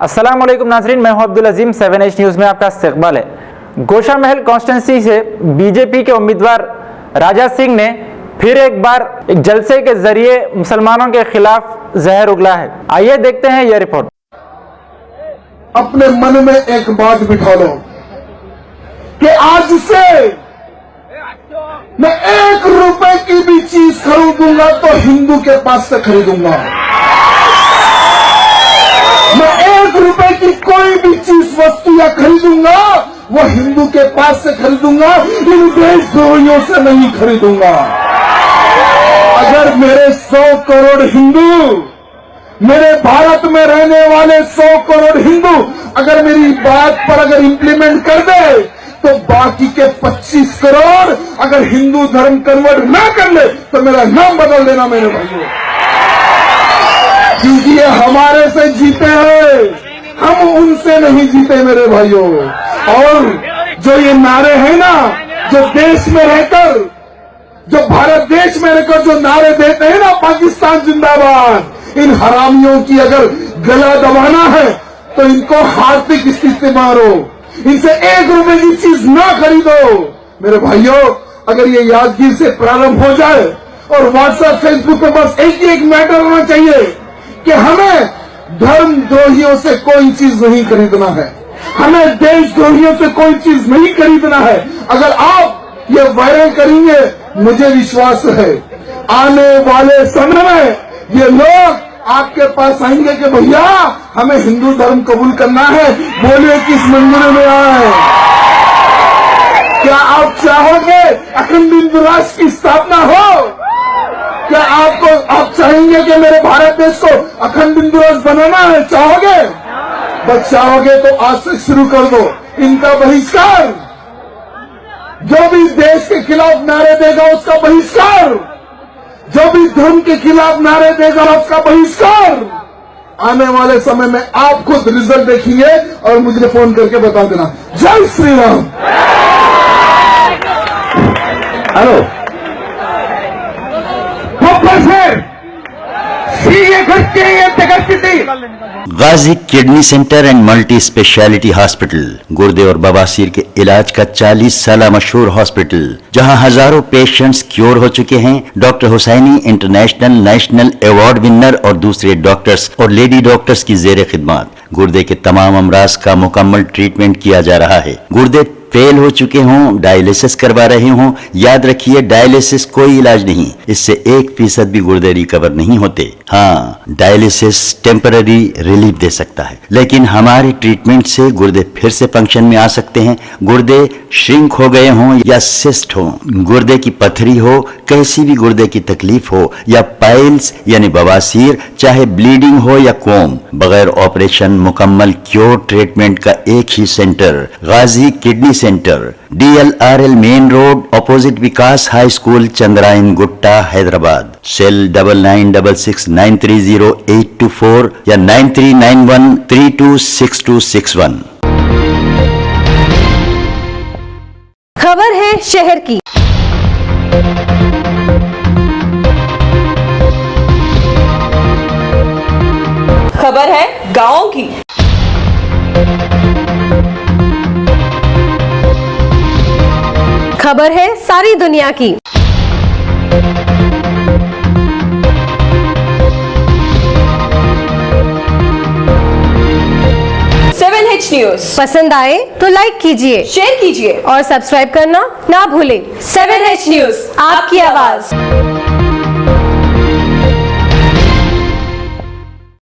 अस्सलाम वालेकुम नाज़रीन, मैं हूं अब्दुल अजीम। 7H न्यूज़ में आपका इस्तकबाल है। गोशा महल कॉन्स्टिट्यूंसी से बीजेपी के उम्मीदवार राजा सिंह ने फिर एक बार एक जलसे के जरिए मुसलमानों के खिलाफ जहर उगला है। आइए देखते हैं यह रिपोर्ट। अपने मन में एक बात बिठा लो कि आज से मैं 1 रुपए की भी चीज खरीदूंगा तो हिंदू के पास से खरीदूंगा। मैं 1 रुपए की कोई भी चीज वस्तु या खरीदूंगा वो हिंदू के पास से खरीदूंगा, इन देशद्रोहियों से नहीं खरीदूंगा। अगर मेरे 100 करोड़ हिंदू, मेरे भारत में रहने वाले 100 करोड़ हिंदू अगर मेरी बात पर अगर इंप्लीमेंट कर दे तो बाकी के 25 करोड़ अगर हिंदू धर्म कन्वर्ट ना कर ले तो मेरा नाम बदल देना मेरे भाइयों, क्योंकि ये हमारे से जीते हैं, हम उनसे नहीं जीते मेरे भाइयों। और जो ये नारे हैं ना, जो देश में रहकर, जो भारत देश में रहकर जो नारे देते हैं ना, पाकिस्तान जिंदाबाद, इन हरामियों की अगर गला दबाना है तो इनको हार्दिक स्थिति से मारो, इनसे 1 रुपए की चीज ना खरीदो मेरे भाइयों। अगर ये यादगीर से प्रारंभ हो जाए और व्हाट्सएप फेसबुक पे बस एक ही एक मैटर होना चाहिए कि हमें धर्मद्रोहियों से कोई चीज नहीं खरीदना है, हमें देशद्रोहियों से कोई चीज नहीं खरीदना है। अगर आप ये वायरल करेंगे, मुझे विश्वास है आने वाले समय में ये लोग आपके पास आएंगे कि भैया हमें हिंदू धर्म कबूल करना है, बोलिए किस मंदिर में आए। क्या आप चाहोगे अखंड हिंदू राष्ट्र की स्थापना हो? क्या आप चाहेंगे कि मेरे भारत देश को अखंड हिंदू राष्ट्र बनाना है? चाहोगे? बस चाहोगे तो आज से शुरू कर दो इनका बहिष्कार। जो भी देश के खिलाफ नारे देगा उसका बहिष्कार, जो भी धर्म के खिलाफ नारे देगा उसका बहिष्कार। आने वाले समय में आप खुद रिजल्ट देखेंगे और मुझे फोन करके बता देना। जय Shri Ram. Hello Ghazi kidney centre and multi speciality hospital, गुर्दे और बवासीर के इलाज का 40 साल मशहूर हॉस्पिटल, जहां हजारों पेशेंट्स क्योर हो चुके हैं। Doctor Hussaini international national award winner और दूसरे डॉक्टर्स और लेडी डॉक्टर्स की जेर खिदमत गुर्दे के तमाम अमराज का मुकम्मल ट्रीटमेंट किया जा रहा है। गुर्दे फेल हो चुके हों, डायलिसिस करवा रहे हों, याद रखिए डायलिसिस कोई इलाज नहीं, इससे 1% भी गुर्दे रिकवर नहीं होते। हाँ, डायलिसिस टेम्पररी रिलीफ दे सकता है, लेकिन हमारे ट्रीटमेंट से गुर्दे फिर से फंक्शन में आ सकते हैं। गुर्दे श्रिंक हो गए हों या सिस्ट हो, गुर्दे की पथरी हो, कैसी भी गुर्दे की तकलीफ हो या पाइल्स यानी बवासीर, चाहे ब्लीडिंग हो या कोम, बगैर ऑपरेशन मुकम्मल क्योर ट्रीटमेंट का एक ही center, Ghazi kidney center, DLRL main road opposite Vikas high school, Chandrayan Gutta, Hyderabad. Cell 9966930824 या 9391326261। खबर है शहर की। खबर है गांव की। खबर है सारी दुनिया की। 7H न्यूज़ पसंद आए तो लाइक कीजिए, शेयर कीजिए और सब्सक्राइब करना ना भूलें। 7H न्यूज़, आपकी आवाज।